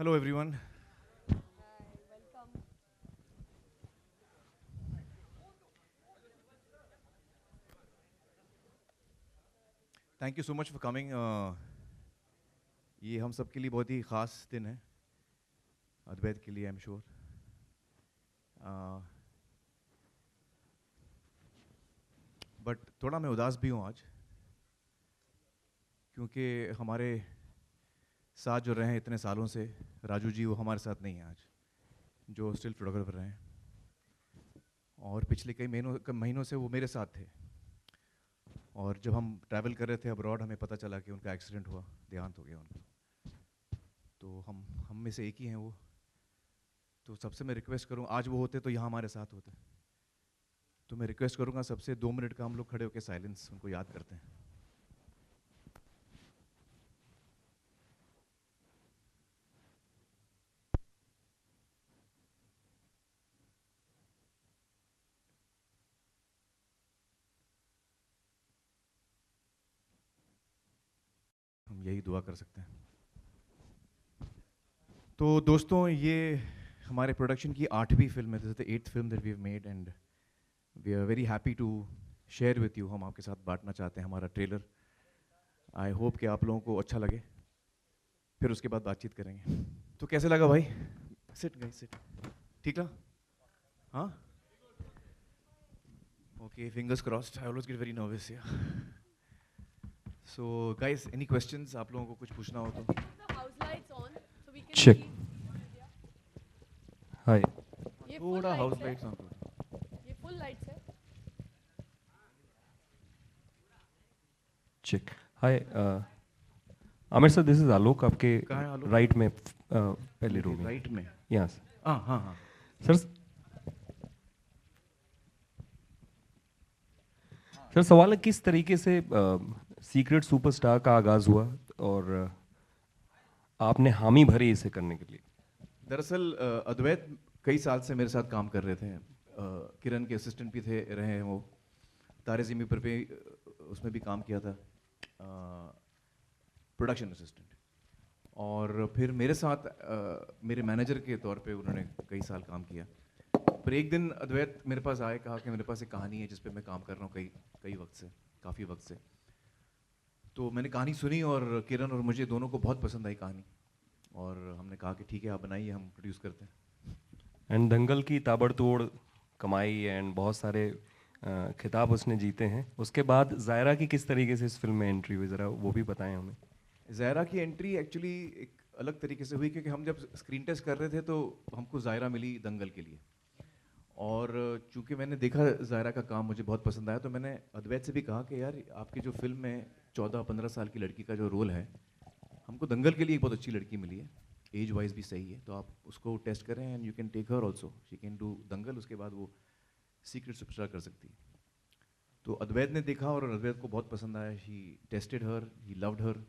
Hello, everyone. Thank you so much for coming. ये हम सब के लिए बहुत ही ख़ास दिन है, अद्वैत के लिए, आई एम श्योर। बट थोड़ा मैं उदास भी हूँ आज, क्योंकि हमारे साथ जो रहे हैं इतने सालों से, राजू जी वो हमारे साथ नहीं हैं आज, जो स्टिल फोटोग्राफर रहे हैं, और पिछले कई महीनों से वो मेरे साथ थे। और जब हम ट्रैवल कर रहे थे अब्रॉड, हमें पता चला कि उनका एक्सीडेंट हुआ, देहांत हो गया उनका। तो हम में से एक ही हैं वो। तो सबसे मैं रिक्वेस्ट करूँ, आज वो होते तो यहाँ हमारे साथ होते। तो मैं रिक्वेस्ट करूँगा सबसे, 2 मिनट का हम लोग खड़े होकर साइलेंस उनको याद करते हैं। हम यही दुआ कर सकते हैं। तो दोस्तों, ये हमारे प्रोडक्शन की 8वीं फिल्म है। This is the 8th film that we have made, and we are very happy to share with you. हम आपके साथ बांटना चाहते हैं हमारा ट्रेलर। आई होप कि आप लोगों को अच्छा लगे, फिर उसके बाद बातचीत करेंगे। तो कैसे लगा भाई? Sit guys, sit. ठीक ना? हाँ, okay, fingers crossed. I always get very nervous yeah. So guys, any questions? आप लोगों को कुछ पूछना हो तो। The house lights on, so we can Check. see. Hi. ये full थोड़ा हाउस lights है. लाइट्स ऑन करो। ये full lights है. Check. Hi. Aamir sir, this is Alok, आपके कहाँ है आलोक? राइट में पहले रो में। राइट में? यहाँ हाँ हाँ हाँ। सर सवाल है, किस तरीके से सीक्रेट सुपरस्टार का आगाज हुआ और आपने हामी भरी इसे करने के लिए? दरअसल अद्वैत कई साल से मेरे साथ काम कर रहे थे। किरण के असिस्टेंट भी थे, रहे हैं वो। तारे ज़मीं पर भी उसमें भी काम किया था, प्रोडक्शन असिस्टेंट। और फिर मेरे साथ मेरे मैनेजर के तौर पे उन्होंने कई साल काम किया। पर एक दिन अद्वैत मेरे पास आए, कहा कि मेरे पास एक कहानी है जिस पे मैं काम कर रहा हूँ कई वक्त से, काफ़ी वक्त से। तो मैंने कहानी सुनी और किरण और मुझे दोनों को बहुत पसंद आई कहानी, और हमने कहा कि ठीक है, आप बनाइए, हम प्रोड्यूस करते हैं। एंड दंगल की ताबड़तोड़ कमाई एंड बहुत सारे खिताब उसने जीते हैं। उसके बाद जायरा की किस तरीके से इस फिल्म में एंट्री हुई, ज़रा वो भी बताएं हमें। ज़ायरा की एंट्री एक्चुअली एक अलग तरीके से हुई, क्योंकि हम जब स्क्रीन टेस्ट कर रहे थे तो हमको ज़ायरा मिली दंगल के लिए। और चूंकि मैंने देखा ज़ायरा का काम, मुझे बहुत पसंद आया, तो मैंने अद्वैत से भी कहा कि यार, आपकी जो फिल्म में 14-15 साल की लड़की का जो रोल है, हमको दंगल के लिए एक बहुत अच्छी लड़की मिली है, एज वाइज भी सही है, तो आप उसको टेस्ट करें and you can take her also, she can do Dangal, उसके बाद वो सीक्रेट सुपरस्टार कर सकती है। तो अद्वैत ने देखा और अद्वैत को बहुत पसंद आया। He tested her, he loved her.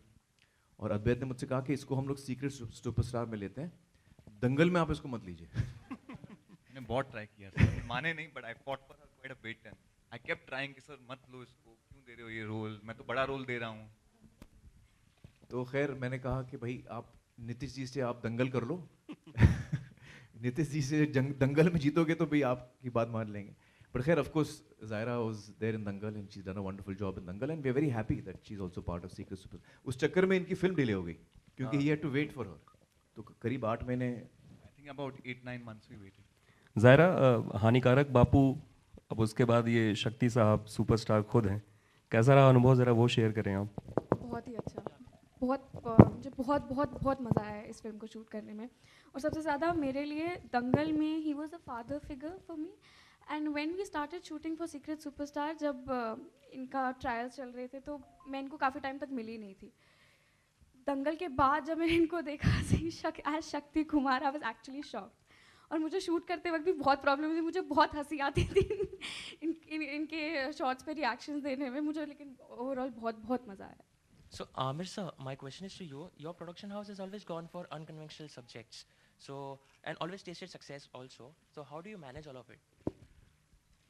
और अद्वैत ने मुझसे कहा कि इसको हम लोग सीक्रेट सुपरस्टार में लेते हैं, दंगल में आप इसको मत लीजिए। मैंने बहुत ट्राई किया सर, माने नहीं, but I fought for quite a bit and I kept trying कि सर मत लो इसको, क्यों दे रहे हो ये रोल, मैं तो बड़ा रोल दे रहा हूँ। तो खैर मैंने कहा कि भाई, आप नीतीश जी से आप दंगल कर लो। नीतीश जी से दंगल में जीतोगे तो भाई आपकी बात मान लेंगे। बट खैर, of course Zaira was there in Dangal and she is done a wonderful job in Dangal, and we are very happy that she is also part of Secret Super. उस चक्कर में इनकी फिल्म डिले हो गई, क्योंकि he had to wait for her. तो करीब 8 महीने। I think about 8-9 months we waited. Zaira, हानिकारक बापू, अब उसके बाद ये शक्ति साहब सुपरस्टार खुद हैं, कैसा रहा अनुभव, ज़रा वो शेयर करें आप। बहुत ही अच्छा. मुझे बहुत बहुत बहुत मज़ा आया इस फिल्म को शूट करने में. और सबसे ज़्यादा मेरे लिए दंगल में he was a father figure for me. And when we started shooting for Secret Superstar, जब इनका ट्रायल्स चल रहे थे, तो मैं इनको काफ़ी टाइम तक मिली नहीं थी. दंगल के बाद जब मैंने इनको देखा as Shakti Kumar, I was actually shocked. और मुझे शूट करते वक्त भी बहुत प्रॉब्लम थी, मुझे बहुत हंसी आती थी इनके शॉट्स पे रिएक्शंस देने में मुझे, लेकिन ओवरऑल बहुत बहुत मज़ा आया. So, Amir sir, my question is to you. Your production house has always gone for unconventional subjects, so and always tasted success also. So, how do you manage all of it?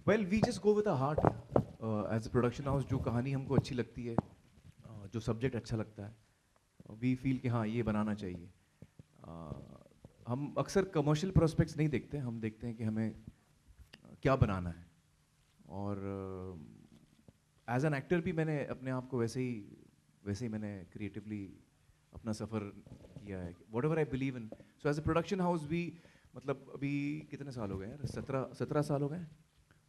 Well, we just go with a heart as a production house. जो कहानी हमको अच्छी लगती है, जो subject अच्छा लगता है, वी फील कि हाँ, ये बनाना चाहिए। हम अक्सर कमर्शियल प्रोस्पेक्ट्स नहीं देखते, हम देखते हैं कि हमें क्या बनाना है। और एज एन एक्टर भी मैंने अपने आप को वैसे ही मैंने क्रिएटिवली अपना सफ़र किया है, whatever I believe in. So as a production house भी, मतलब अभी कितने साल हो गए यार, 17 साल हो गए।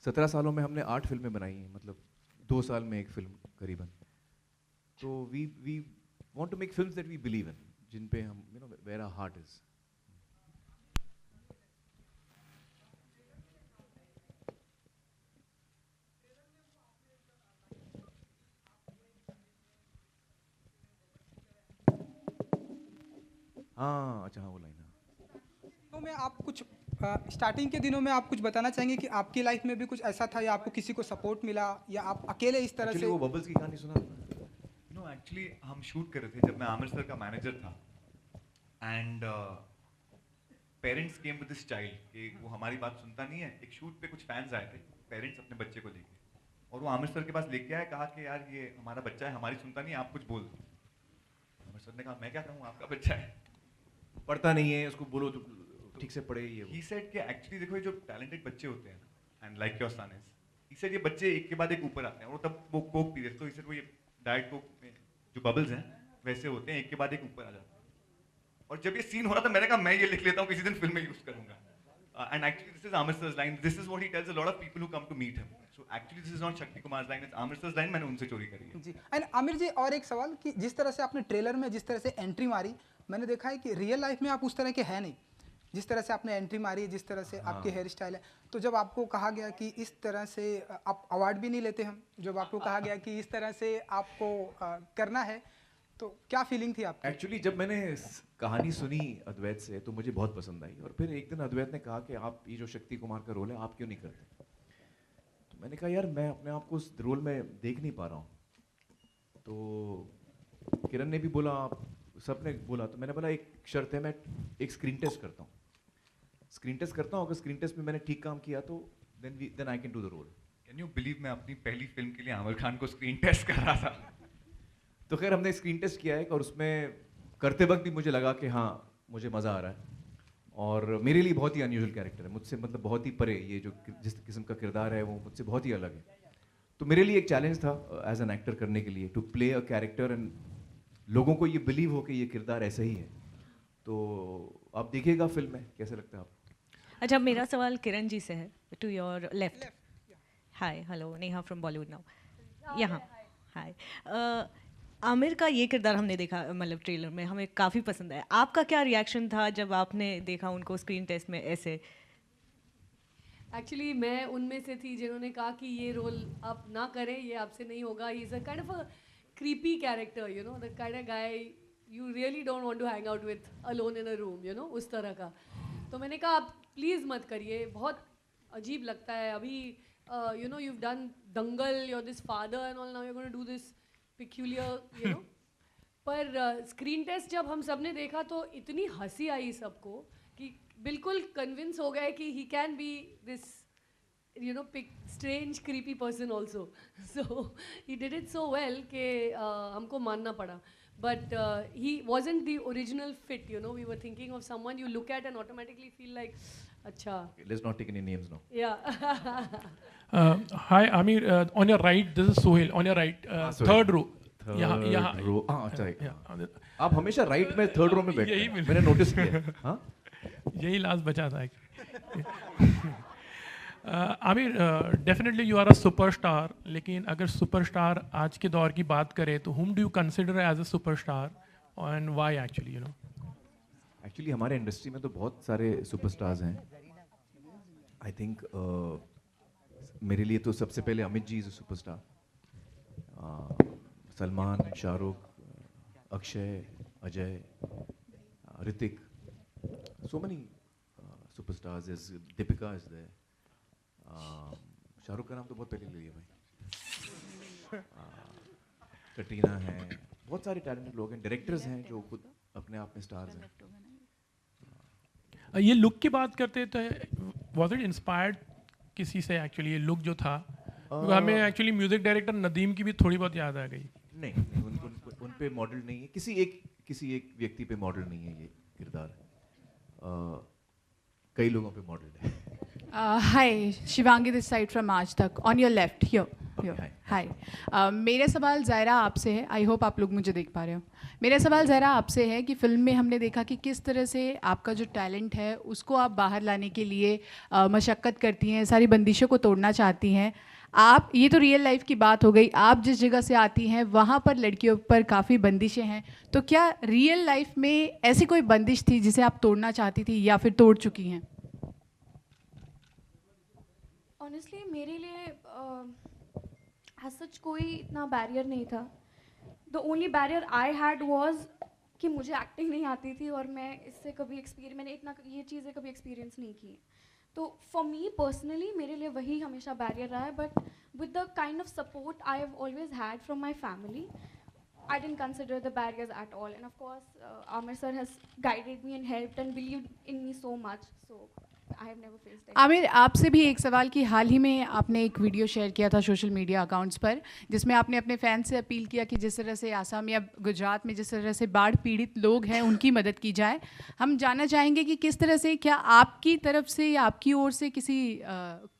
17 सालों में हमने 8 फिल्में बनाई हैं, मतलब 2 साल में एक फिल्म करीबन। तो we want to make films that we believe in, जिन पे हम वेयर आवर हार्ट इज। हाँ अच्छा, हाँ वो लाइन। तो मैं आप कुछ स्टार्टिंग के दिनों में आप कुछ बताना चाहेंगे कि आपकी लाइफ में भी कुछ ऐसा था या आपको किसी को सपोर्ट मिला या आप अकेले इस तरह एक्चुअली से? वो बबल्स की कहानी सुना आपने? नो एक्चुअली हम शूट कर रहे थे जब मैं आमिर सर का मैनेजर था, and parents came with this child कि वो हमारी बात सुनता नहीं है। एक शूट पे कुछ फैंस आए थे, पेरेंट्स अपने बच्चे को लेके, और वो आमिर सर के पास लेके आए, कहा कि यार ये हमारा बच्चा है, हमारी सुनता नहीं है, आप कुछ बोल दो। आमिर सर ने कहा मैं क्या कहूँ, आपका बच्चा है, पढ़ता नहीं है, उसको बोलो तो ठीक से पढ़े। ये ही सेड कि एक्चुअली देखो ये जो टैलेंटेड बच्चे होते हैं ना, and like your son is, he said ये बच्चे एक के बाद एक ऊपर आते हैं, और तब वो कोक पी रहे, तो ही सेड वो ये डाइट कोक में जो बबल्स हैं वैसे होते हैं, एक के बाद एक ऊपर आ जाते हैं। और जब ये सीन हो रहा था मैंने कहा मैं ये लिख लेता हूँ, किसी दिन फिल्म में यूज करूंगा। And actually this is Amir sir's line, this is what he tells a lot of people who come to meet him. So actually this is not Shakti Kumar's line, it's Amir sir's line, मैंने उनसे चोरी करी है। जी। And Aamir जी, और एक सवाल कि जिस तरह से आपने ट्रेलर में जिस तरह से एंट्री मारी, मैंने देखा है कि रियल लाइफ में आप उस तरह के हैं नहीं। जिस तरह से आपने एंट्री मारी, जिस तरह से आपकी हेयर स्टाइल है, तो जब आपको कहा गया कि इस तरह से आप अवार्ड भी नहीं लेते हम, जब आपको कहा गया कि इस तरह से आपको करना है, तो क्या फीलिंग थी आपकी? एक्चुअली जब मैंने कहानी सुनी अद्वैत से तो मुझे बहुत पसंद आई, और फिर एक दिन अद्वैत ने कहा कि आप ये जो शक्ति कुमार का रोल है आप क्यों नहीं करते। तो मैंने कहा यार मैं अपने आप को उस रोल में देख नहीं पा रहा हूँ। तो किरण ने भी बोला, सब ने बोला, तो मैंने बोला एक शर्त है, मैं एक स्क्रीन टेस्ट करता हूँ। स्क्रीन टेस्ट करता हूँ, अगर स्क्रीन टेस्ट में मैंने ठीक काम किया तो then I can do the role. Can you believe मैं अपनी पहली फिल्म के लिए आमिर खान को स्क्रीन टेस्ट कर रहा था। तो खैर हमने स्क्रीन टेस्ट किया है, और उसमें करते वक्त भी मुझे लगा कि हाँ मुझे मज़ा आ रहा है, और मेरे लिए बहुत ही अनयूजुअल कैरेक्टर है, मुझसे मतलब बहुत ही परे, ये जो जिस किस्म का किरदार है वो मुझसे बहुत ही अलग है। तो मेरे लिए एक चैलेंज था एज एन एक्टर करने के लिए, to play a character and लोगों को ये बिलीव हो कि ये किरदार ऐसा ही है। तो आप देखिएगा फिल्म में, कैसे लगता है आपको? अच्छा, मेरा सवाल किरण जी से है, to your left. Hi, hello, Neha from Bollywood now. यहाँ हाय। आमिर का ये किरदार हमने देखा, मतलब ट्रेलर में हमें काफ़ी पसंद आया। आपका क्या रिएक्शन था जब आपने देखा उनको स्क्रीन टेस्ट में ऐसे? एक्चुअली मैं उनमें से थी जिन्होंने कहा कि ये रोल आप ना करें, ये आपसे नहीं होगा। He is a kind of a creepy character, you know, the kind of guy you really don't want to hang out with alone in a room, you know, उस तरह का। तो मैंने कहा आप प्लीज़ मत करिए, बहुत अजीब लगता है। अभी you know, you've done Dangal, you're this father and all, now you're going to do this peculiar, you know। पर स्क्रीन टेस्ट जब हम सब ने देखा तो इतनी हंसी आई सबको कि बिल्कुल कन्विंस हो गए कि he can be this, you know, strange creepy person also. So he did it so well कि हमको मानना पड़ा। But he wasn't the original fit, you know. We were thinking of someone you look at and automatically feel like, अच्छा। Let's not take any names now. Yeah. Hi Amir, on your right, this is Sohail. On your right, third row. यहाँ रो, हाँ अच्छा है। Yeah. आप हमेशा right में third row में बैठते यही हैं, मैंने नोटिस किया। हाँ यही लास्ट बचा था। Aamir, definitely you are a superstar, लेकिन अगर सुपरस्टार आज के दौर की बात करें तो whom do you consider as a superstar and why actually, you know? Actually हमारे इंडस्ट्री में तो बहुत सारे सुपरस्टार्स हैं। आई थिंक मेरे लिए तो सबसे पहले Amit ji is a superstar, Salman, Shahrukh, Akshay, Ajay, Hrithik, so many superstars, is Deepika is there, Shahrukh का नाम तो बहुत पहले ले लिया भाई, कटरीना है, बहुत सारे टैलेंटेड लोग हैं, डायरेक्टर्स हैं जो खुद अपने आप में स्टार्स हैं। ये लुक की बात करते तो was it inspired किसी से एक्चुअली? ये लुक जो था हमें एक्चुअली म्यूजिक डायरेक्टर नदीम की भी थोड़ी बहुत याद आ गई। नहीं, उन पे मॉडल नहीं है, किसी एक व्यक्ति पे मॉडल नहीं है ये किरदार। कई लोगों पे मॉडल है। Hi, Shivangi this side from Aaj Tak. On your left, here. here. Okay, Hi. मेरा सवाल ज़ायरा आपसे है। आई होप आप लोग मुझे देख पा रहे हो। मेरा सवाल ज़ायरा आपसे है कि फ़िल्म में हमने देखा कि किस तरह से आपका जो टैलेंट है उसको आप बाहर लाने के लिए मशक्क़त करती हैं, सारी बंदिशों को तोड़ना चाहती हैं। आप, ये तो रियल लाइफ की बात हो गई, आप जिस जगह से आती हैं वहाँ पर लड़कियों पर काफ़ी बंदिशें हैं, तो क्या रियल लाइफ में ऐसी कोई बंदिश थी जिसे आप तोड़ना चाहती थी या फिर तोड़ चुकी हैं? ऑनेस्टली मेरे लिए एज सच कोई इतना बैरियर नहीं था। The only barrier I had was कि मुझे एक्टिंग नहीं आती थी और मैंने इतना ये चीज़ें कभी एक्सपीरियंस नहीं की। तो फॉर मी पर्सनली मेरे लिए वही हमेशा बैरियर रहा है, but with the kind of support I have always had from my family, I didn't consider the barriers at all. And of course, Amir sir has guided me and helped and believed in me so much. So I have never faced it. Aamir, आपसे भी एक सवाल कि हाल ही में आपने एक video share किया था सोशल मीडिया अकाउंट्स पर, जिसमें आपने अपने फैंस से अपील किया कि जिस तरह से आसाम या गुजरात में जिस तरह से बाढ़ पीड़ित लोग हैं उनकी मदद की जाए। हम जानना चाहेंगे कि किस तरह से, क्या आपकी तरफ से या आपकी ओर से किसी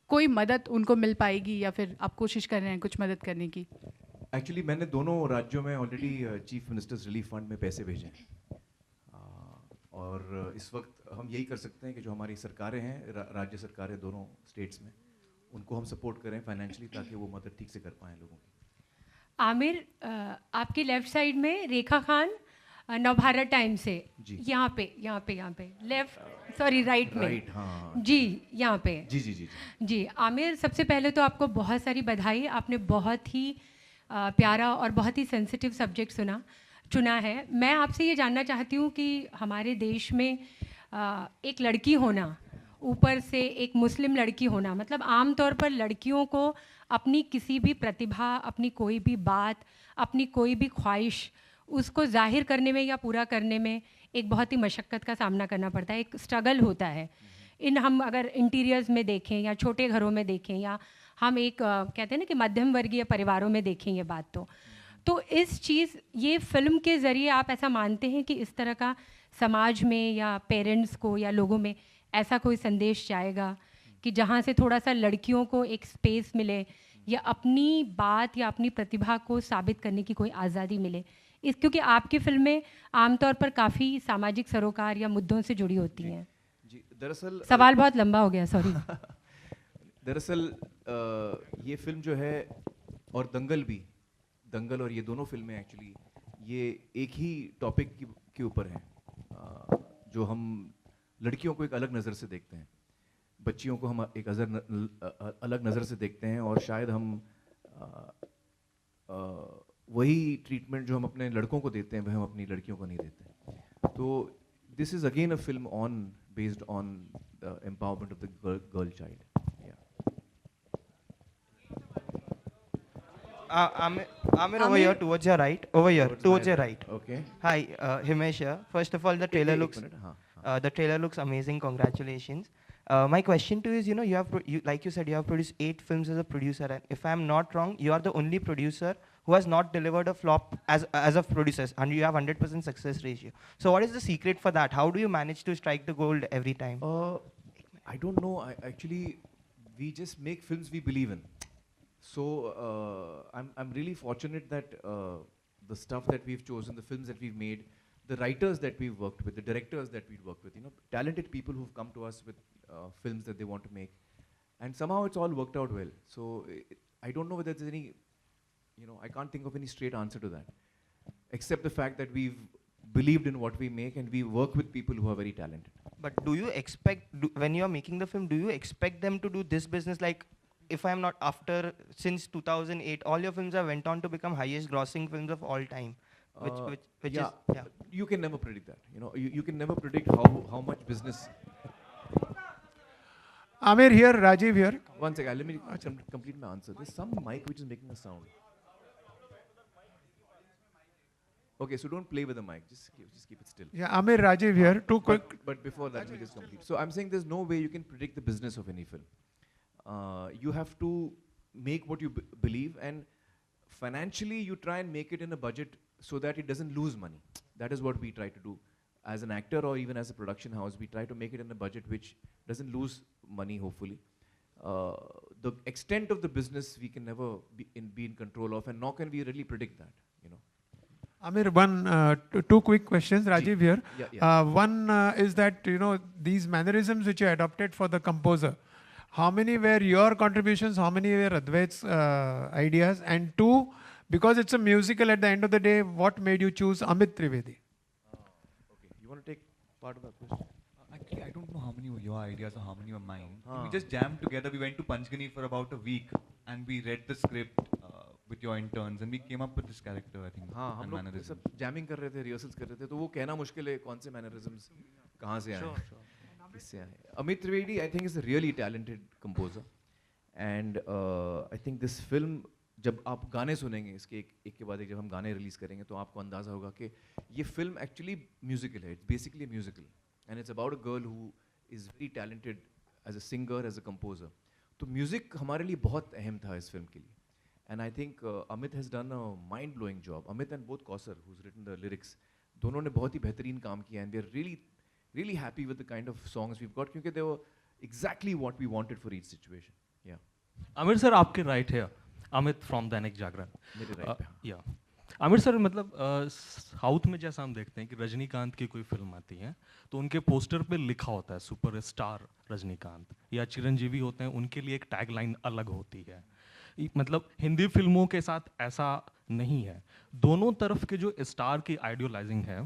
कोई मदद उनको मिल पाएगी या फिर आप कोशिश कर रहे हैं कुछ मदद करने की? एक्चुअली मैंने दोनों राज्यों में already chief ministers relief fund में पैसे भेजे हैं, और इस वक्त हम यही कर सकते हैं कि जो हमारी सरकारें हैं, राज्य सरकारें दोनों स्टेट्स में, उनको हम सपोर्ट करें फाइनेंशियली ताकि वो मदद ठीक से कर पाएँ लोगों की। आमिर, आपकी लेफ्ट साइड में रेखा खान नवभारत टाइम से, यहाँ पे लेफ्ट, सॉरी राइट में, राइट, हाँ जी यहाँ पे, जी आमिर, सबसे पहले तो आपको बहुत सारी बधाई। आपने बहुत ही प्यारा और बहुत ही सेंसिटिव सब्जेक्ट चुना है। मैं आपसे ये जानना चाहती हूँ कि हमारे देश में एक लड़की होना, ऊपर से एक मुस्लिम लड़की होना, मतलब आम तौर पर लड़कियों को अपनी किसी भी प्रतिभा, अपनी कोई भी बात, अपनी कोई भी ख्वाहिश, उसको जाहिर करने में या पूरा करने में एक बहुत ही मशक्क़त का सामना करना पड़ता है, एक स्ट्रगल होता है। हम अगर इंटीरियर्स में देखें या छोटे घरों में देखें या हम एक कहते हैं ना कि मध्यम वर्गीय परिवारों में देखें ये बात, तो इस चीज़, ये फिल्म के ज़रिए आप ऐसा मानते हैं कि इस तरह का समाज में या पेरेंट्स को या लोगों में ऐसा कोई संदेश जाएगा कि जहाँ से थोड़ा सा लड़कियों को एक स्पेस मिले या अपनी बात या अपनी प्रतिभा को साबित करने की कोई आज़ादी मिले? क्योंकि आपकी फिल्में आमतौर पर काफ़ी सामाजिक सरोकार या मुद्दों से जुड़ी होती हैं। जी, दरअसल सवाल बहुत लंबा हो गया, सॉरी। दरअसल ये फिल्म जो है, और दंगल और ये दोनों फिल्में एक्चुअली ये एक ही टॉपिक के ऊपर हैं, जो हम लड़कियों को एक अलग नज़र से देखते हैं, बच्चियों को हम एक अलग नज़र से देखते हैं, और शायद हम वही ट्रीटमेंट जो हम अपने लड़कों को देते हैं वह हम अपनी लड़कियों को नहीं देते। तो this is again a film based on the empowerment of the girl child. Amir, over here towards your right. Over here towards your right. Okay. Hi, Himesh here. First of all, the trailer looks amazing. Congratulations. My question to you is, you have like you said, you have produced 8 films as a producer, and if I'm not wrong, you are the only producer who has not delivered a flop as a producer, and you have 100% success ratio. So what is the secret for that? How do you manage to strike the gold every time? I don't know. Actually, we just make films we believe in. So I'm really fortunate that the stuff that we've chosen, the films that we've made, the writers that we've worked with, the directors that we've worked with, talented people who've come to us with films that they want to make, and somehow it's all worked out well. So I don't know whether there's any, I can't think of any straight answer to that, except the fact that we've believed in what we make and we work with people who are very talented. But do you expect, when you're making the film, do you expect them to do this business? Like, if I'm not, since 2008, all your films have went on to become highest grossing films of all time. Which is, yeah. You can never predict that. You can never predict how much business. Amir here, Rajiv here. One second, let me complete my answer. There's some mic which is making a sound. Okay, so don't play with the mic. Just keep it still. Yeah, Amir, Rajiv here. Too quick. But before that, let me just complete. So I'm saying there's no way you can predict the business of any film. You have to make what you believe, and financially you try and make it in a budget so that it doesn't lose money. That is what we try to do. as an actor or even as a production house, we try to make it in a budget which doesn't lose money, hopefully. The extent of the business we can never be in control of, and nor can we really predict that, you know. Amir, two quick questions. Rajiv here. Yeah. One is that, you know, these mannerisms which you adopted for the composer, how many were your contributions, how many were Advait's ideas? And two, because it's a musical at the end of the day, what made you choose Amit Trivedi? Okay, you want to take part of that question? Actually, I don't know how many were your ideas or how many were mine. We just jammed together. We went to Panchgani for about a week and we read the script with your interns and we came up with this character, I think. हाँ, हम लोग सब jamming कर रहे थे, rehearsals कर रहे थे, तो वो कहना मुश्किल है कौन से mannerisms कहाँ से आए, किससे आए. Amit Trivedi, I think, is a really talented composer, and I think this film, जब आप गाने सुनेंगे इसके एक के बाद एक जब हम गाने रिलीज करेंगे तो आपको अंदाज़ा होगा कि ये फिल्म एक्चुअली म्यूजिकल है. It's basically musical and it's about a girl who is very talented as a singer, as a composer. तो म्यूज़िक हमारे लिए बहुत अहम था इस फिल्म के लिए. And I think Amit has done a mind blowing job. Amit and both Kausar who's written the lyrics, दोनों ने बहुत ही बेहतरीन काम किया. And we are really happy with the kind of songs we got, क्योंकि they were exactly what we wanted for each situation. या Aamir sir, आपके राइट है अमित फ्रॉम दैनिक जागरण. मेरे राइट. या आमिर सर, मतलब साउथ में जैसा हम देखते हैं कि रजनीकांत की कोई फिल्म आती है तो उनके पोस्टर पे लिखा होता है सुपर स्टार रजनीकांत, या चिरंजीवी होते हैं उनके लिए एक टैगलाइन अलग होती है. मतलब हिंदी फिल्मों के साथ ऐसा नहीं है. दोनों तरफ के जो स्टार की आइडियोलाइजिंग है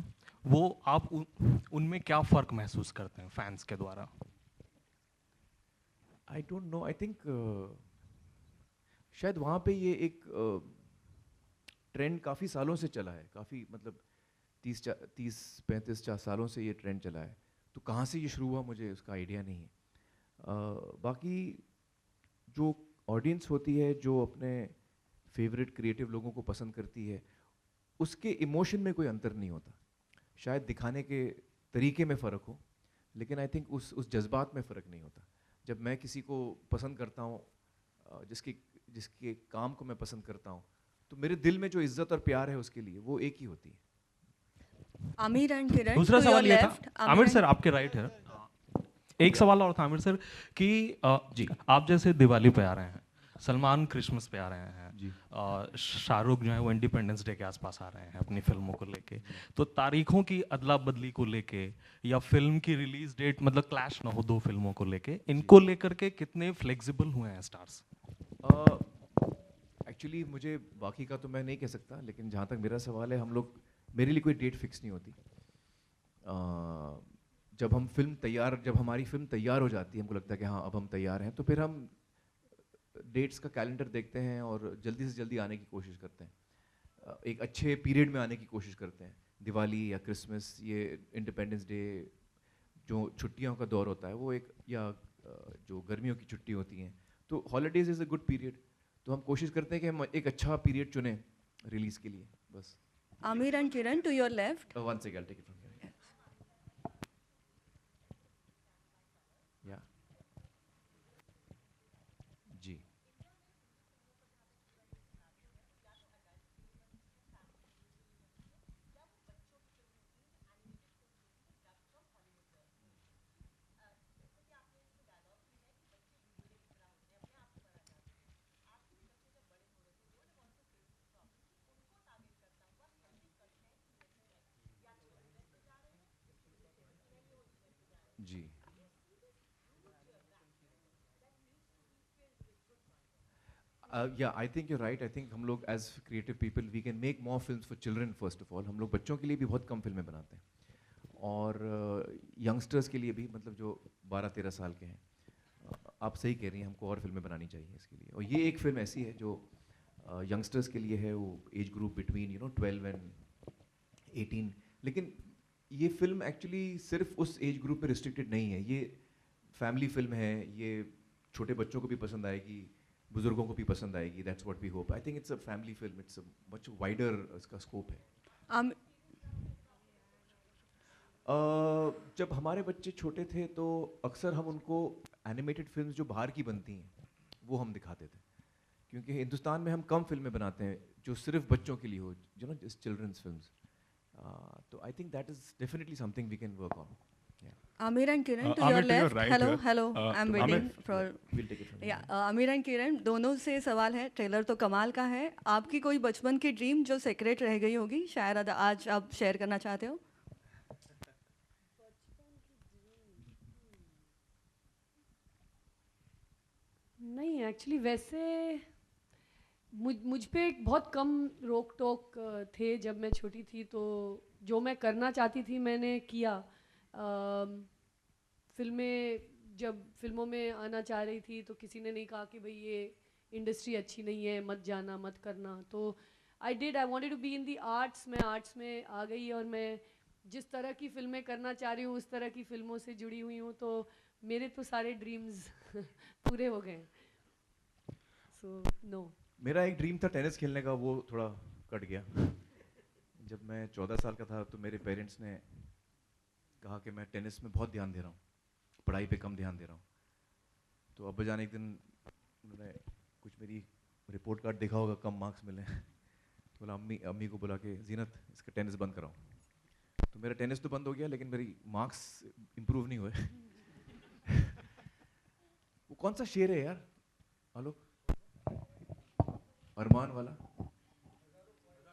वो आप उनमें क्या फ़र्क महसूस करते हैं फैंस के द्वारा? I don't know. I think शायद वहाँ पे ये एक ट्रेंड काफ़ी सालों से चला है, काफ़ी मतलब 30-35 सालों से ये ट्रेंड चला है. तो कहाँ से ये शुरू हुआ मुझे उसका आइडिया नहीं है. बाकी जो ऑडियंस होती है, जो अपने फेवरेट क्रिएटिव लोगों को पसंद करती है, उसके इमोशन में कोई अंतर नहीं होता. शायद दिखाने के तरीके में फ़र्क हो, लेकिन आई थिंक उस जज्बात में फ़र्क नहीं होता. जब मैं किसी को पसंद करता हूँ, जिसके काम को मैं पसंद करता हूँ, तो मेरे दिल में जो इज्जत और प्यार है उसके लिए वो एक ही होती है. आमिर एंड किरण, दूसरा सवाल ये था, आमिर सर आपके राइट है. एक सवाल और था आमिर सर कि जी आप जैसे दिवाली पे आ रहे हैं, सलमान क्रिसमस पे आ रहे हैं, शाहरुख जो है वो इंडिपेंडेंस डे के आसपास आ रहे हैं अपनी फिल्मों को लेके, तो तारीखों की अदला बदली को लेके या फिल्म की रिलीज डेट मतलब क्लैश ना हो दो फिल्मों को लेके, इनको लेकर के कितने फ्लेक्सिबल हुए हैं स्टार्स? एक्चुअली मुझे बाकी का तो मैं नहीं कह सकता, लेकिन जहाँ तक मेरा सवाल है, हम लोग, मेरे लिए कोई डेट फिक्स नहीं होती. जब हमारी फिल्म तैयार हो जाती है, हमको लगता है कि हाँ अब हम तैयार हैं, तो फिर हम डेट्स का कैलेंडर देखते हैं और जल्दी से जल्दी आने की कोशिश करते हैं. एक अच्छे पीरियड में आने की कोशिश करते हैं. दिवाली या क्रिसमस, ये इंडिपेंडेंस डे, जो छुट्टियों का दौर होता है वो एक, या जो गर्मियों की छुट्टी होती हैं, तो holidays is a good period. तो हम कोशिश करते हैं कि हम एक अच्छा पीरियड चुने रिलीज के लिए, बस. Aamir and Kiran, to your left. One second, I'll take it from here. Yeah. जी. जी. Yeah, I think you're right. I think हम लोग as creative people we can make more films for children first of all. हम लोग बच्चों के लिए भी बहुत कम फिल्में बनाते हैं, और यंगस्टर्स के लिए भी, मतलब जो 12-13 साल के हैं. आप सही कह रही हैं, हमको और फिल्में बनानी चाहिए इसके लिए. और ये एक फिल्म ऐसी है जो यंगस्टर्स के लिए है, वो एज ग्रुप बिटवीन 12 and 18. लेकिन ये फिल्म एक्चुअली सिर्फ उस एज ग्रुप में रिस्ट्रिक्टेड नहीं है. ये फैमिली फिल्म है, ये छोटे बच्चों को भी पसंद आएगी, बुजुर्गों को भी पसंद आएगी. That's what we hope. I think it's a family film. It's a much wider, इसका स्कोप है. जब हमारे बच्चे छोटे थे तो अक्सर हम उनको एनिमेटेड फिल्म्स जो बाहर की बनती हैं वो हम दिखाते थे, क्योंकि हिंदुस्तान में हम कम फिल्में बनाते हैं जो सिर्फ बच्चों के लिए हो, जो ना, चिल्ड्रंस फिल्म्स. तो I think that is definitely something we can work on. Amir and Kiran, to Amir, your to your left. right Hello, here. hello. I'm waiting Amir, for. We'll take it from Yeah, Amir and Kiran, दोनों से सवाल है. Trailer तो कमाल का है. आपकी कोई बचपन की ड्रीम जो सीक्रेट रह गई होगी, शायद आज आप शेयर करना चाहते हो? नहीं, एक्चुअली वैसे मुझ पे एक बहुत कम रोक टोक थे जब मैं छोटी थी, तो जो मैं करना चाहती थी मैंने किया. फिल्मों में आना चाह रही थी तो किसी ने नहीं कहा कि भाई ये इंडस्ट्री अच्छी नहीं है, मत जाना, मत करना. तो I wanted to be in the arts. मैं आर्ट्स में आ गई और मैं जिस तरह की फिल्में करना चाह रही हूँ उस तरह की फिल्मों से जुड़ी हुई हूँ, तो मेरे तो सारे ड्रीम्स पूरे हो गए. So no. मेरा एक ड्रीम था टेनिस खेलने का, वो थोड़ा कट गया. जब मैं 14 साल का था तो मेरे पेरेंट्स ने कहा कि मैं टेनिस में बहुत ध्यान दे रहा हूँ, पढ़ाई पे कम ध्यान दे रहा हूँ. तो अब जाने एक दिन उन्होंने कुछ मेरी रिपोर्ट कार्ड देखा होगा, कम मार्क्स मिले. बोला अम्मी को बोला कि जीनत इसका टेनिस बंद कराओ. तो मेरा टेनिस तो बंद हो गया लेकिन मेरी मार्क्स इम्प्रूव नहीं हुए. वो कौन सा शेर है यार आलोक? अरमान वाला.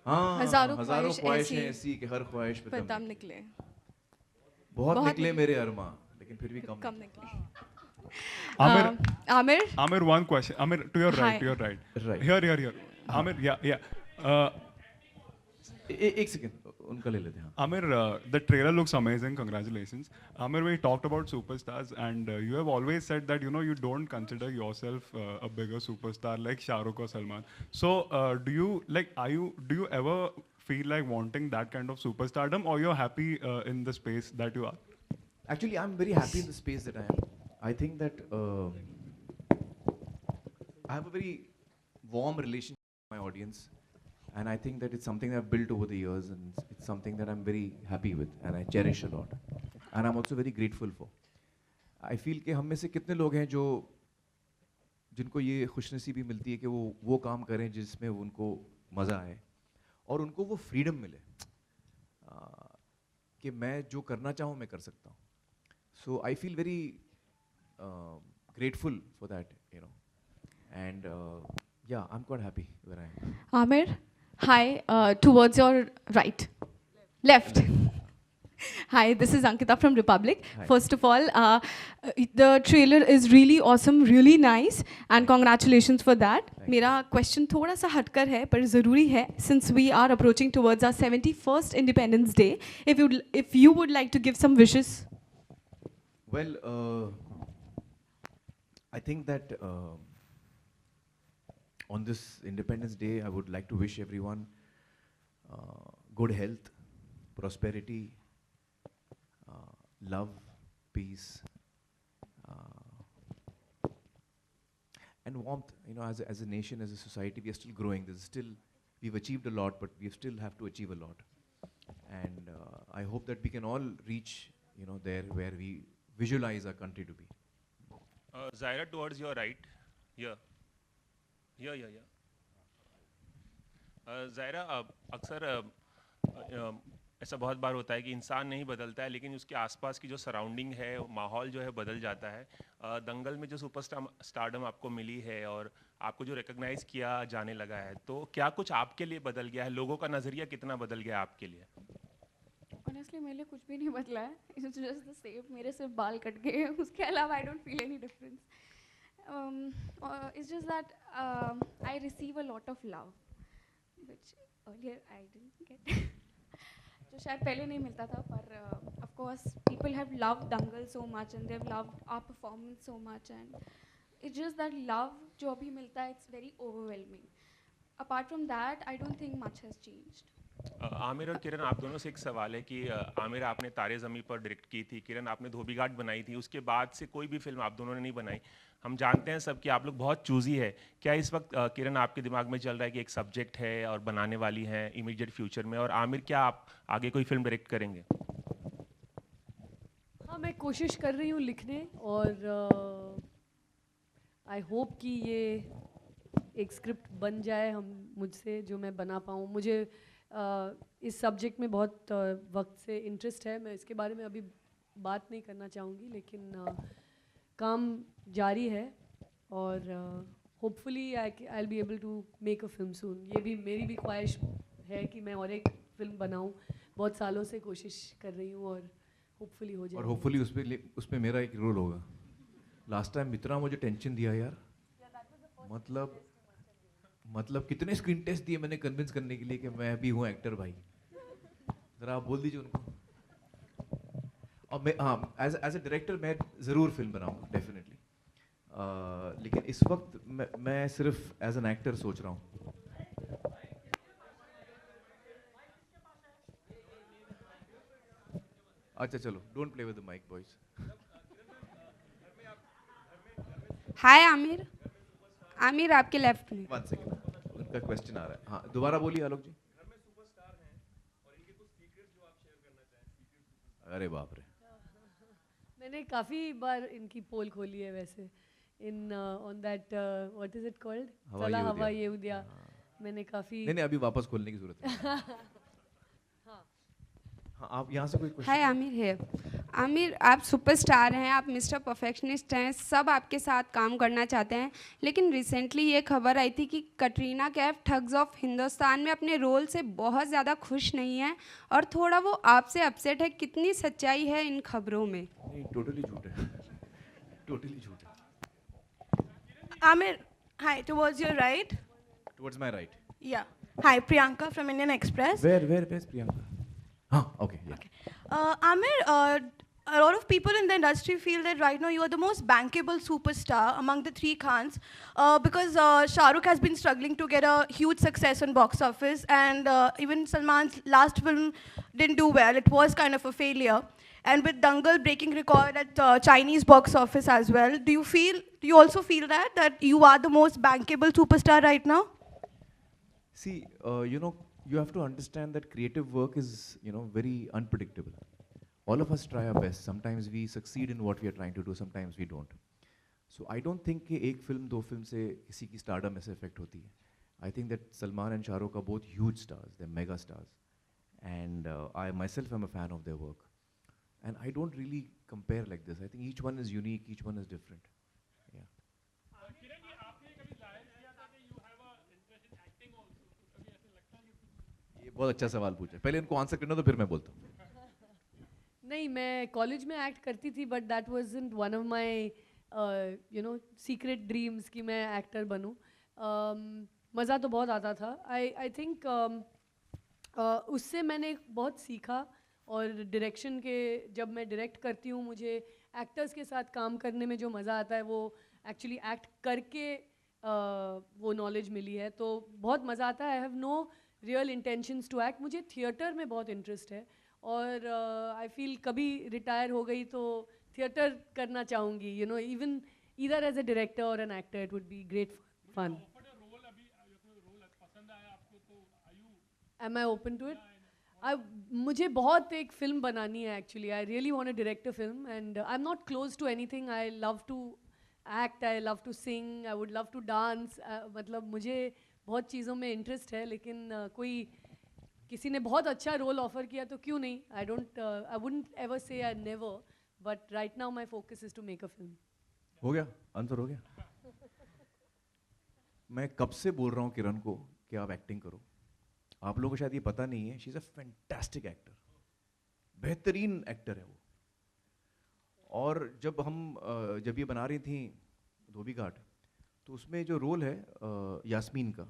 हाँ, हजारों ख्वाहिशें ऐसी कि हर ख्वाहिश पे दम निकले. बहुत निकले मेरे अरमान, लेकिन फिर भी कम निकले. Amir, one question. Amir, to your right, Right. Here. Amir, yeah. एक सेकंड उनका ले लेते हैं. Amir, the trailer looks amazing. Congratulations. Amir, we talked about superstars, and you have always said that you don't consider yourself a bigger superstar like Shah Rukh or Salman. So, do you ever feel like wanting that kind of superstardom, or you're happy in the space that you are? Actually, I'm very happy in the space that I am. I think that I have a very warm relationship with my audience. And I think that it's something that I've built over the years, and it's something that I'm very happy with, and I cherish a lot. And I'm also very grateful for. I feel कि हम में से कितने लोग हैं जिनको ये खुशनसीबी मिलती है कि वो काम करें जिसमें उनको मज़ा आए और उनको वो फ्रीडम मिले कि मैं जो करना चाहूँ मैं कर सकता हूँ. So I feel very grateful for that, and yeah, I'm quite happy where I am. Amir, hi, towards your right, left. Hi, this is Ankita from Republic. Hi. First of all, the trailer is really awesome, really nice, and congratulations for that. मेरा question थोड़ा सा हटकर है पर ज़रूरी है, since we are approaching towards our 71st Independence Day. If you would like to give some wishes. Well, I think that on this Independence Day, I would like to wish everyone good health, prosperity, love, peace, and warmth. As a nation, as a society, we are still growing. We've achieved a lot, but we still have to achieve a lot. And I hope that we can all reach, there where we visualize our country to be. Zaira, towards your right, here. Zaira, अक्सर ऐसा बहुत बार होता है कि इंसान नहीं बदलता है लेकिन उसके आसपास की जो सराउंडिंग है, माहौल जो है बदल जाता है. दंगल में जो स्टारडम आपको मिली है और आपको जो रिकॉग्नाइज किया जाने लगा है, तो क्या कुछ आपके लिए बदल गया है? लोगों का नज़रिया कितना बदल गया आपके लिए? Honestly, मेरे लिए कुछ भी नहीं बदला है. It's just the same. मेरे सिर्फ बाल कट गए हैं, उसके अलावा I don't feel any difference. It's just that I receive a lot of love, which earlier I didn't get. जो शायद पहले नहीं मिलता था, पर of course people have loved Dangal so much and they've loved our performance so much, and it's just that love जो अभी मिलता है, it's very overwhelming. Apart from that, I don't think much has changed. Aamir और किरण, आप दोनों से एक सवाल है कि आमिर आपने तारे ज़मीं पर डायरेक्ट की थी, किरण आपने धोबी घाट बनाई थी, उसके बाद से कोई भी फिल्म आप दोनों ने नहीं बनाई. हम जानते हैं सब कि आप लोग बहुत चूज़ी है. क्या इस वक्त किरण आपके दिमाग में चल रहा है कि एक सब्जेक्ट है और बनाने वाली हैं इमीडिएट फ्यूचर में, और आमिर क्या आप आगे कोई फिल्म डायरेक्ट करेंगे? हाँ, मैं कोशिश कर रही हूँ लिखने, और आई होप कि ये एक स्क्रिप्ट बन जाए मुझसे जो मैं बना पाऊँ. मुझे इस सब्जेक्ट में बहुत वक्त से इंटरेस्ट है. मैं इसके बारे में अभी बात नहीं करना चाहूँगी, लेकिन काम जारी है और hopefully I will be able to make a film soon. ये भी मेरी भी ख्वाहिश है कि मैं और एक फिल्म बनाऊँ. बहुत सालों से कोशिश कर रही हूँ और होपफुली हो जाए. और होपफुली उसमें मेरा एक रोल होगा. लास्ट टाइम इतना मुझे टेंशन दिया यार, मतलब कितने स्क्रीन टेस्ट दिए मैंने कन्विंस करने के लिए कि मैं भी हूँ एक्टर भाई. ज़रा आप बोल दीजिए उनको. और मैं हाँ एज ए डायरेक्टर मैं ज़रूर फिल्म बनाऊँगा डेफिनेटली. लेकिन इस वक्त मैं सिर्फ एज एन एक्टर सोच रहा हूँ. अच्छा चलो, don't play with the mic boys. Hi Aamir. Aamir आपके लेफ्ट में. 1 सेकंड, उनका क्वेश्चन आ रहा है. हाँ दोबारा बोलिए आलोक जी. अरे बाप रे. मैंने काफ़ी बार इनकी पोल खोली है वैसे. On that what is it called, चला हवा ये उदिया. मैंने काफ़ी नहीं अभी वापस खोलने की जरूरत है. हाँ आप यहाँ से कोई क्वेश्चन. हाय आमिर है. आमिर आप सुपरस्टार हैं, आप मिस्टर परफेक्शनिस्ट हैं, सब आपके साथ काम करना चाहते हैं. लेकिन रिसेंटली ये खबर आई थी कि कटरीना कैफ ठग्स ऑफ हिंदुस्तान में अपने रोल से बहुत ज़्यादा खुश नहीं है और थोड़ा वो आपसे अपसेट है. कितनी सच्चाई है इन खबरों में? नहीं टोटली झूठ है. टोटली झूठ है. Amir, hi, towards your right. Towards my right. Yeah. Hi, Priyanka from Indian Express. Where's Priyanka? Okay, yeah. Okay. Amir, a lot of people in the industry feel that right now you are the most bankable superstar among the three Khans because Shah Rukh has been struggling to get a huge success on box office, and even Salman's last film didn't do well. It was kind of a failure. And with Dangal breaking record at Chinese box office as well, do you also feel that you are the most bankable superstar right now? See, you have to understand that creative work is, very unpredictable. All of us try our best. Sometimes we succeed in what we are trying to do, sometimes we don't. So I don't think कि एक film, दो film से किसी की stardom ऐसे affect होती है. I think that Salman and Shah Rukh are both huge stars, they're mega stars. And I myself am a fan of their work. And I don't really compare like this. I think each one is unique, each one is different. Yeah. ये बहुत अच्छा सवाल पूछा. पहले इनको answer करना तो फिर मैं बोलता हूँ. नहीं, मैं कॉलेज में एक्ट करती थी, but that wasn't one of my secret dreams कि मैं एक्टर बनूँ. मज़ा तो बहुत आता था. आई थिंक उससे मैंने बहुत सीखा. और डायरेक्शन के जब मैं डायरेक्ट करती हूँ, मुझे एक्टर्स के साथ काम करने में जो मज़ा आता है वो एक्चुअली एक्ट करके वो नॉलेज मिली है. तो बहुत मज़ा आता है. I have no real intentions to act. मुझे थिएटर में बहुत इंटरेस्ट है और आई फील कभी रिटायर हो गई तो थिएटर करना चाहूँगी. Even either as a director और an actor, it would be great fun. Am I open to it? मुझे बहुत एक फिल्म बनानी है actually. I really want to direct a film and I am not close to anything. I love to act, I love to sing, I would love to dance. मतलब मुझे बहुत चीज़ों में इंटरेस्ट है, लेकिन कोई किसी ने बहुत अच्छा रोल ऑफर किया तो क्यों नहीं. आई wouldn't ever say I never, but right now my focus is to make a film. हो गया, आंसर हो गया. मैं कब से बोल रहा हूँ किरण को कि आप एक्टिंग करो. आप लोगों को शायद ये पता नहीं है, she is a fantastic actor. बेहतरीन एक्टर है वो. और जब ये बना रही थी धोबी घाट, तो उसमें जो रोल है यास्मीन का,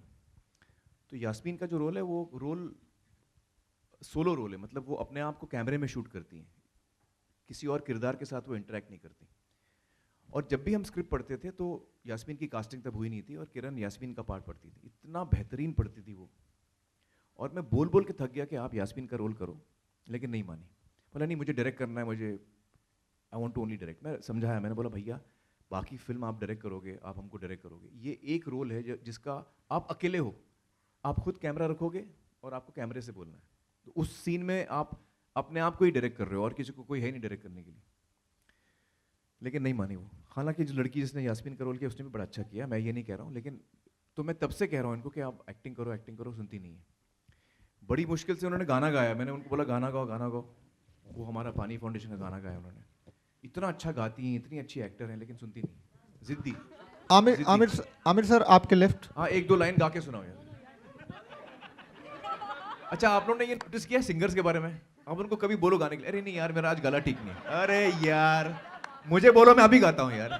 तो यास्मीन का जो रोल है वो रोल सोलो रोल है. मतलब वो अपने आप को कैमरे में शूट करती हैं, किसी और किरदार के साथ वो इंटरेक्ट नहीं करती. और जब भी हम स्क्रिप्ट पढ़ते थे तो यास्मीन की कास्टिंग तब हुई नहीं थी और किरण यास्मीन का पार्ट पढ़ती थी. इतना बेहतरीन पढ़ती थी वो. और मैं बोल बोल के थक गया कि आप यास्मीन का रोल करो, लेकिन नहीं मानी. बोला नहीं मुझे डायरेक्ट करना है, मुझे I want to only direct. मैं समझाया, मैंने बोला भैया बाकी फिल्म आप डायरेक्ट करोगे, आप हमको डायरेक्ट करोगे. ये एक रोल है जिसका आप अकेले हो, आप खुद कैमरा रखोगे और आपको कैमरे से बोलना है. तो उस सीन में आप अपने आप को ही डायरेक्ट कर रहे हो और किसी को कोई है नहीं डायरेक्ट करने के लिए. लेकिन नहीं मानी वो. हालांकि जो लड़की जिसने यास्मीन का रोल किया उसने भी बड़ा अच्छा किया, मैं ये नहीं कह रहा हूँ. लेकिन तो मैं तब से कह रहा हूँ इनको कि आप एक्टिंग करो, सुनती नहीं है. बड़ी मुश्किल से उन्होंने गाना गाया, मैंने उनको बोला गाना गाओ गाना गाओ, वो हमारा पानी फाउंडेशन का गाना गाया उन्होंने। इतना अच्छा गाती हैं, इतनी अच्छी एक्टर हैं, लेकिन सुनती नहीं, जिद्दी। आमिर सर आपके लेफ्ट। हाँ, एक दो लाइन गा के सुनाओ यार। अच्छा, आप लोगों ने ये नोटिस किया सिंगर्स के बारे में? आप उनको कभी बोलो गाने के लिए, अरे नहीं यार मेरा आज गला ठीक नहीं है, अरे यार मुझे बोलो मैं अभी गाता हूँ यार।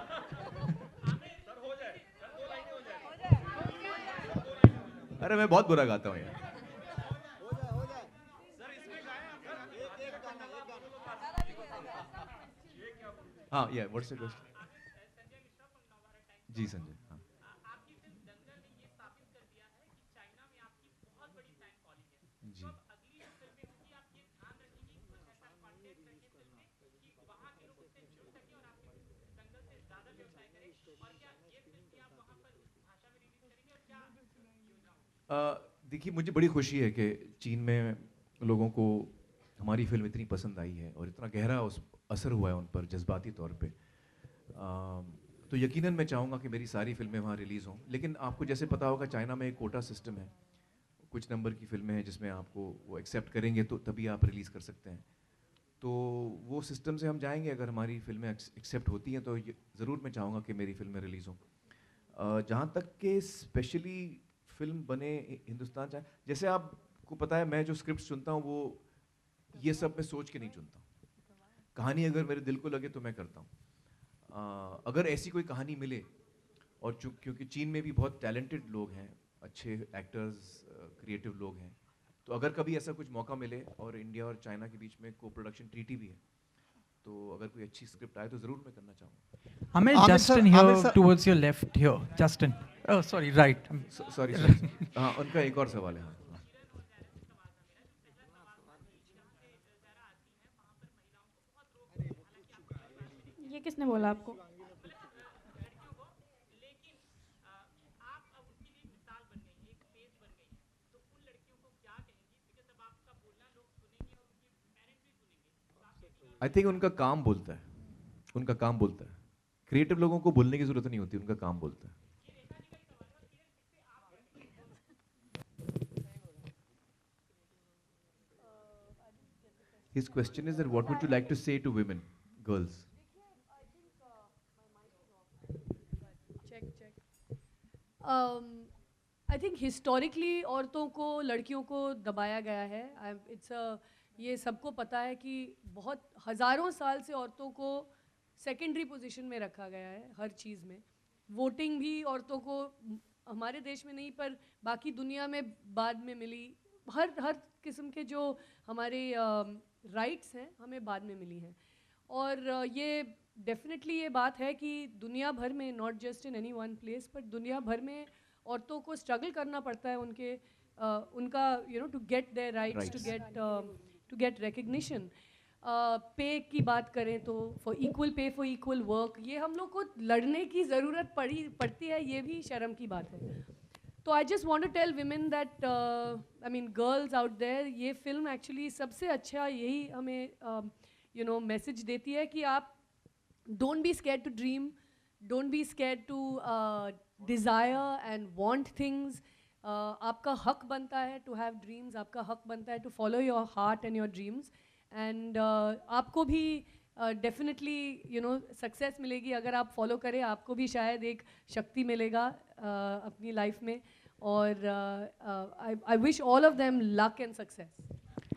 अरे मैं बहुत बुरा गाता हूँ यार। हाँ या व्हाट्स द क्वेश्चन? जी संजय। हाँ। जी। देखिए मुझे बड़ी खुशी है कि चीन में लोगों को हमारी फिल्म इतनी पसंद आई है और इतना गहरा उस असर हुआ है उन पर जज्बाती तौर पे। तो यकीनन मैं चाहूँगा कि मेरी सारी फिल्में वहाँ रिलीज़ हों, लेकिन आपको जैसे पता होगा चाइना में एक कोटा सिस्टम है, कुछ नंबर की फिल्में हैं जिसमें आपको वो एक्सेप्ट करेंगे तो तभी आप रिलीज़ कर सकते हैं। तो वो सिस्टम से हम जाएंगे, अगर हमारी फिल्में एक्सेप्ट होती हैं तो ज़रूर मैं चाहूँगा कि मेरी फिल्में रिलीज़ हों। जहाँ तक कि स्पेशली फिल्म बने हिंदुस्तान चाहे, जैसे आपको पता है मैं जो स्क्रिप्ट चुनता हूँ वो ये सब मैं सोच के नहीं चुनता हूँ। कहानी अगर मेरे दिल को लगे तो मैं करता हूँ। अगर ऐसी कोई कहानी मिले, और क्योंकि चीन में भी बहुत टैलेंटेड लोग हैं, अच्छे एक्टर्स, क्रिएटिव लोग हैं, तो अगर कभी ऐसा कुछ मौका मिले और इंडिया और चाइना के बीच में को प्रोडक्शन ट्रीटी भी है, तो अगर कोई अच्छी स्क्रिप्ट आए तो ज़रूर मैं करना चाहूँगा। Amir, Justin here towards your left here. Justin. Oh, sorry, right. Sorry. हाँ, उनका एक और सवाल है। ये किसने बोला आपको? आई थिंक उनका काम बोलता है, उनका काम बोलता है। क्रिएटिव लोगों को बोलने की जरूरत नहीं होती, उनका काम बोलता है। His question is that what would you like to say to women, girls? I think historically औरतों को, लड़कियों को दबाया गया है। ये सबको पता है कि बहुत हज़ारों साल से औरतों को सेकेंडरी पोजीशन में रखा गया है हर चीज़ में। वोटिंग भी औरतों को हमारे देश में नहीं पर बाकी दुनिया में बाद में मिली। हर किस्म के जो हमारे राइट्स हैं हमें बाद में मिली हैं। और ये डेफिनेटली ये बात है कि दुनिया भर में, not just in any one place, but दुनिया भर में औरतों को स्ट्रगल करना पड़ता है उनका to get their rights, to get recognition. Pay की बात करें तो for equal pay for equal work, ये हम लोग को लड़ने की ज़रूरत पड़ती है, ये भी शर्म की बात है। तो I just want to tell women that, I mean girls out there, ये फिल्म एक्चुअली सबसे अच्छा यही हमें मैसेज देती है कि आप don't be scared to dream, don't be scared to desire and want things. आपका हक बनता है टू हैव ड्रीम्स, आपका हक बनता है to follow your heart and your dreams. And आपको भी डेफिनेटली सक्सेस मिलेगी अगर आप फॉलो करें। आपको भी शायद एक शक्ति मिलेगा अपनी लाइफ में। और I wish all of them luck and success.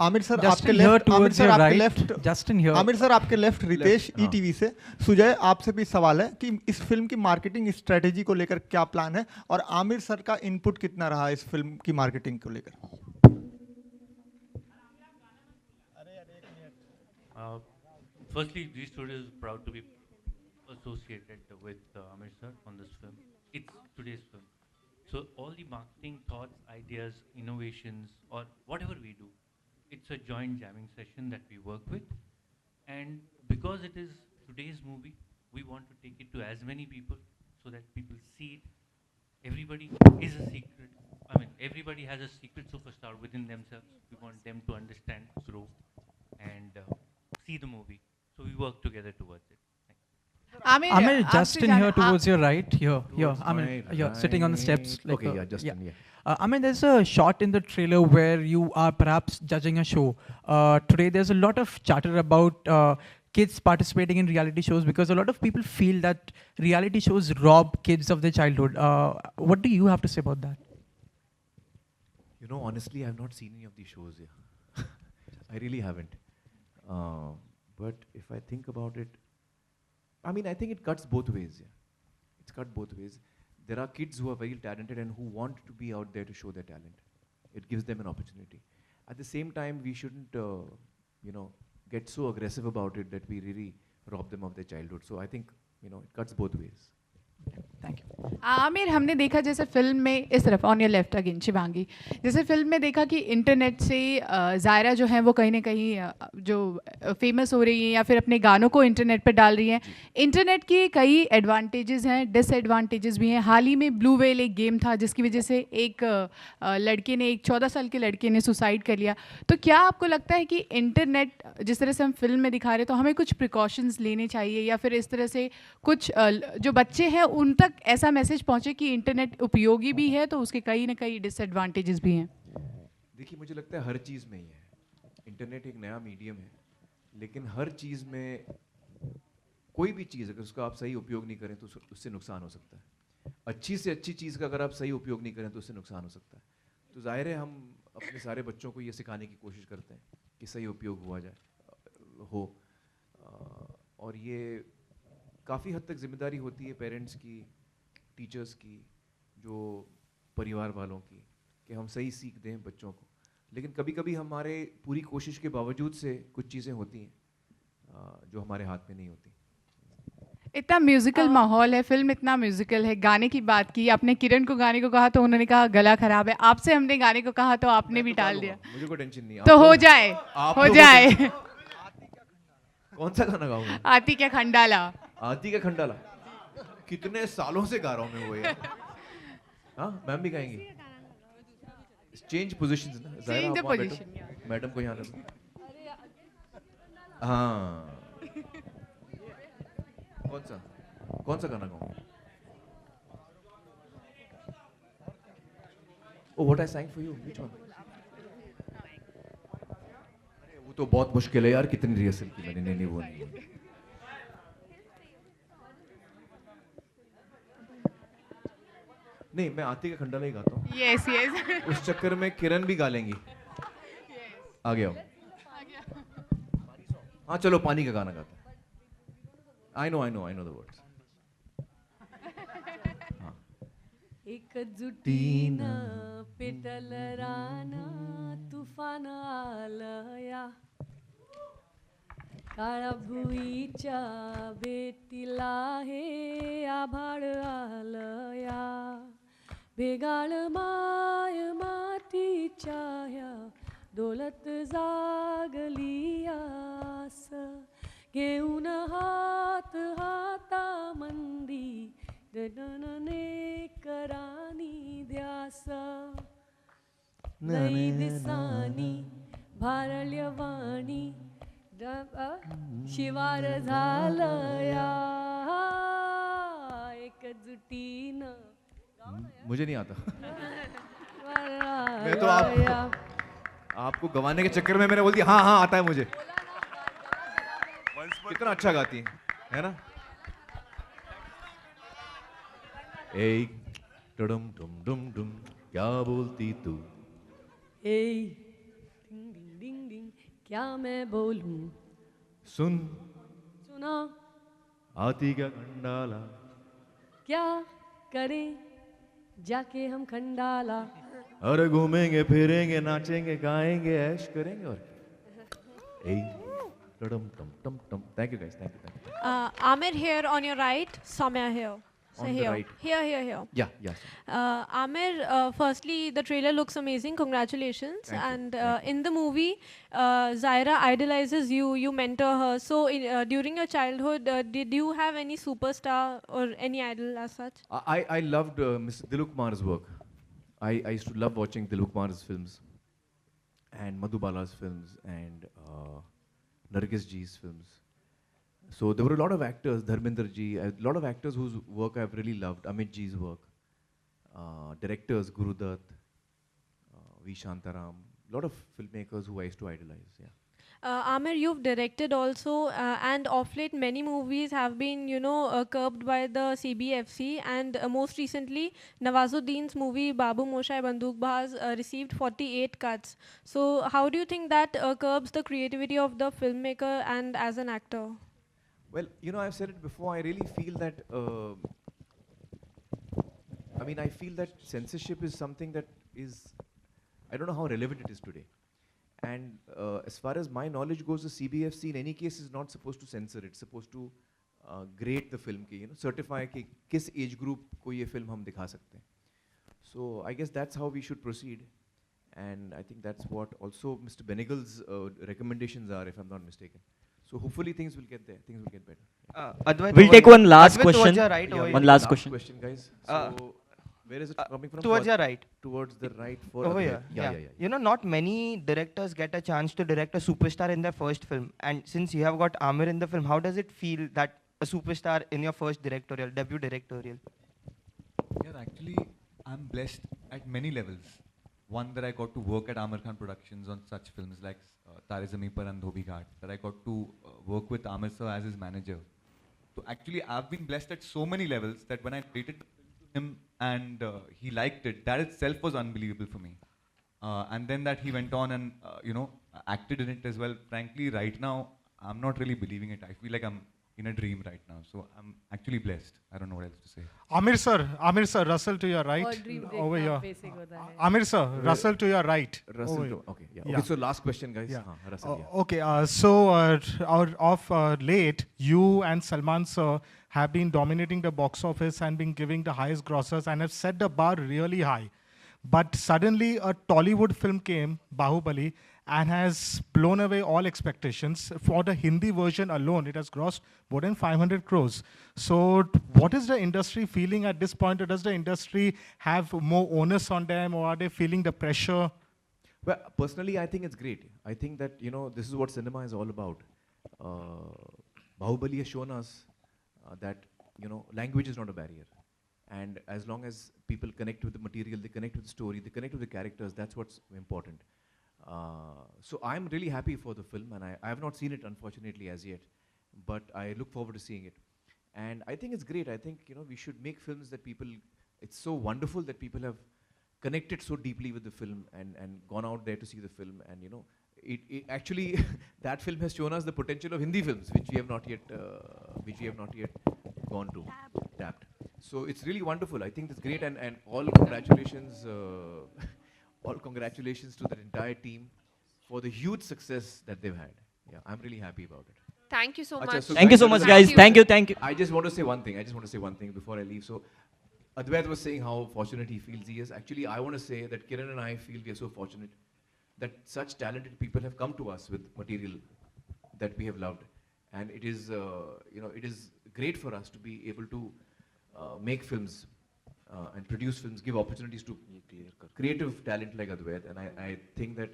Aamir sir आपके लेफ्ट, आमिर सर आपके left, Justin here, Aamir sir आपके लेफ्ट, रितेश ईटीवी से। सुजय आपसे भी सवाल है कि इस फिल्म की मार्केटिंग स्ट्रेटेजी को लेकर क्या प्लान है और आमिर सर का इनपुट कितना रहा इस फिल्म की मार्केटिंग को लेकर? Firstly, G Studio is proud to be associated with Amir sir on this film. It's today's film. So all the marketing thoughts, ideas, innovations, or whatever we do, it's a joint jamming session that we work with. And because it is today's movie, we want to take it to as many people so that people see it. Everybody is a secret. I mean, everybody has a secret superstar within themselves. We want them to understand, grow, and see the movie. So we work together towards it. Amir, Justin here towards your right, here, Amir, here, sitting on the steps. Okay, yeah, Justin, yeah. I mean, there's a shot in the trailer where you are perhaps judging a show. Today, there's a lot of chatter about kids participating in reality shows because a lot of people feel that reality shows rob kids of their childhood. What do you have to say about that? You know, honestly, I've not seen any of these shows. Yeah. I really haven't. But if I think about it, I mean, I think it cuts both ways. Yeah. It's cut both ways. There are kids who are very talented and who want to be out there to show their talent. It gives them an opportunity. At the same time, we shouldn't, you know, get so aggressive about it that we really rob them of their childhood. So I think, you know, it cuts both ways. Thank you Aamir, हमने देखा जैसे film में इस तरफ on your left again Shivangi, जैसे film में देखा कि इंटरनेट से ज़ायरा जो है वो कहीं ना कहीं जो फेमस हो रही है या फिर अपने गानों को इंटरनेट पर डाल रही हैं. इंटरनेट के कई एडवांटेजेस हैं, डिसएडवांटेजेस भी हैं. हाल ही में ब्लू व्हेल एक गेम था जिसकी वजह से एक लड़के ने, एक 14 साल के लड़के ने सुसाइड कर लिया. तो क्या आपको लगता है कि इंटरनेट जिस तरह से हम फिल्म में दिखा रहे हैं तो हमें कुछ प्रिकॉशंस लेने चाहिए या फिर इस तरह से कुछ जो बच्चे हैं उन तक ऐसा मैसेज पहुंचे कि इंटरनेट उपयोगी भी है तो उसके कई ना कई डिसएडवांटेजेस भी हैं? देखिए, मुझे लगता है हर चीज़ में ही है. इंटरनेट एक नया मीडियम है, लेकिन हर चीज़ में कोई भी चीज़ अगर उसका आप सही उपयोग नहीं करें तो उससे नुकसान हो सकता है. अच्छी से अच्छी चीज़ का अगर आप सही उपयोग नहीं करें तो उससे नुकसान हो सकता है. तो ज़ाहिर है हम अपने सारे बच्चों को ये सिखाने की कोशिश करते हैं कि सही उपयोग हुआ जाए हो. और ये काफ़ी हद तक जिम्मेदारी होती है पेरेंट्स की, टीचर्स की, जो परिवार वालों की, कि हम सही सीख दें बच्चों को. लेकिन कभी कभी हमारे पूरी कोशिश के बावजूद से कुछ चीज़ें होती हैं जो हमारे हाथ में नहीं होती. इतना म्यूजिकल माहौल है, फिल्म इतना म्यूजिकल है. गाने की बात की आपने, किरण को गाने को कहा तो उन्होंने कहा गला खराब है. आपसे हमने गाने को कहा तो आपने भी टाल दिया. मुझे कोई टेंशन नहीं. तो हो जाए, हो जाए. कौन सा गाना गाऊंगा? आती क्या खंडाला. आती का खंडाला कितने सालों से गा रहा हूँ मैं वो यार. हाँ, मैम भी गाएंगी. चेंज पोजीशंस ना. Change the position. मैडम को यहाँ लो. हाँ, कौन सा गाना गाऊँ? Oh, what I sang for you? Which one? अरे वो तो बहुत मुश्किल है यार. कितनी रिहर्सल की मैंने. नहीं वो नहीं. नहीं, मैं आती का खंडाला ही गाता हूँ. Yes yes. उस चक्कर में किरण भी गा लेंगी. आ गया. हाँ चलो, पानी का गाना गाते हैं. I know the words. एकजुटीन पेटल राना तुफान आलया, काळा भुईच्या बेटीला हे आभाळ आलया, भेगाळ माय मातीच्या ह्या डोलत जागली आस, घेऊन हात हाता मंदी दनने करानी ध्यास, नई दिसानी भारल्यवाणी शिवार झालया, एकजुटीनं. मुझे नहीं आता. मैं तो आपको गवाने के चक्कर में मैंने बोल दिया हाँ आता है मुझे. कितना अच्छा गाती है ना. ए डुम डुम डुम डुम क्या बोलती तू. ए डिंग डिंग डिंग डिंग क्या मैं बोलूं. सुना आती का खंडाला. क्या करें जाके हम खंडाला. अरे घूमेंगे फिरेंगे नाचेंगे गाएंगे ऐश करेंगे. और thank you guys. Thank you. Amir here on your right, Soumya here. So On the here. right. Here. Yeah. Amir, firstly, the trailer looks amazing. Congratulations. Thank you. And in the movie, Zaira idolizes you. You mentor her. So during your childhood, did you have any superstar or any idol as such? I loved Mr. Dilip Kumar's work. I used to love watching Dilip Kumar's films and Madhubala's films and Nargis Ji's films. So there were a lot of actors, Dharmender Ji, a lot of actors whose work I've really loved. Amit Ji's work, directors, Guru Dutt, V. Shantaram, a lot of filmmakers who I used to idolize. Yeah. Amir, you've directed also, and of late many movies have been, curbed by the CBFC, and most recently Nawazuddin's movie Babu Moshai Bandookbaz received 48 cuts. So how do you think that curbs the creativity of the filmmaker and as an actor? Well, I've said it before, I really feel that, I feel that censorship is something that is, I don't know how relevant it is today. And as far as my knowledge goes, the CBFC in any case is not supposed to censor it. It's supposed to grade the film, certify कि किस age group को ये film हम दिखा सकते हैं. So I guess that's how we should proceed. And I think that's what also Mr. Benegal's recommendations are, if I'm not mistaken. So hopefully things will get there. Things will get better. We'll take one last Advait, question. Right one last question. Guys. So where is it coming from? Towards your right. Towards the right. Over here. Yeah. Not many directors get a chance to direct a superstar in their first film. And since you have got Amir in the film, how does it feel that a superstar in your first debut directorial? Yeah, actually, I'm blessed at many levels. One, that I got to work at Amir Khan Productions on such films like Tare Zameen Par and Dhobi Ghat. That I got to work with Amir sir as his manager. So actually, I've been blessed at so many levels that when I created him and he liked it, that itself was unbelievable for me. And then that he went on and acted in it as well. Frankly, right now I'm not really believing it. I feel like I'm in a dream right now. So I'm actually blessed. I don't know what else to say. Amir sir, Russell to your right. Over here. Amir sir, Russell to your right. Russell okay, yeah. Okay, so last question, guys. Yeah. Russell, Okay, so of late, you and Salman sir have been dominating the box office and been giving the highest grossers and have set the bar really high. But suddenly a Tollywood film came, Bahubali, and has blown away all expectations. For the Hindi version alone, it has grossed more than 500 crores. So what is the industry feeling at this point? Or does the industry have more onus on them, or are they feeling the pressure? Well, personally, I think it's great. I think that, this is what cinema is all about. Bahubali has shown us that, language is not a barrier. And as long as people connect with the material, they connect with the story, they connect with the characters, that's what's important. So I'm really happy for the film, and I have not seen it, unfortunately, as yet. But I look forward to seeing it. And I think it's great. I think, we should make films that people, it's so wonderful that people have connected so deeply with the film and gone out there to see the film. And, it actually, that film has shown us the potential of Hindi films, which we have not yet gone to, tapped. So it's really wonderful. I think it's great, and all congratulations, all congratulations to the entire team for the huge success that they've had. Yeah, I'm really happy about it. Thank you so much. So thank you so much, guys. Thank you. I just want to say one thing. Before I leave. So, Advait was saying how fortunate he feels he is. Actually, I want to say that Kiran and I feel we are so fortunate that such talented people have come to us with material that we have loved, and it is, it is great for us to be able to make films and produce films, give opportunities to creative talent like Advait. And I think that,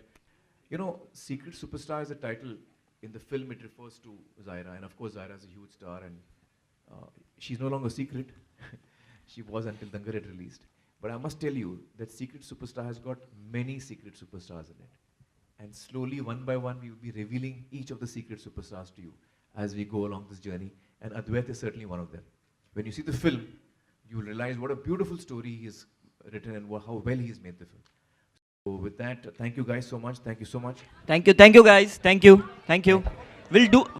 Secret Superstar is a title. In the film, it refers to Zaira, and of course, Zaira is a huge star, and she's no longer secret. She was until Dangal had released. But I must tell you that Secret Superstar has got many secret superstars in it. And slowly, one by one, we will be revealing each of the secret superstars to you as we go along this journey. And Advait is certainly one of them. When you see the film, you will realize what a beautiful story he has written and how well he has made the film. So with that, thank you guys so much. Thank you so much. Thank you, guys. Thank you. We'll do.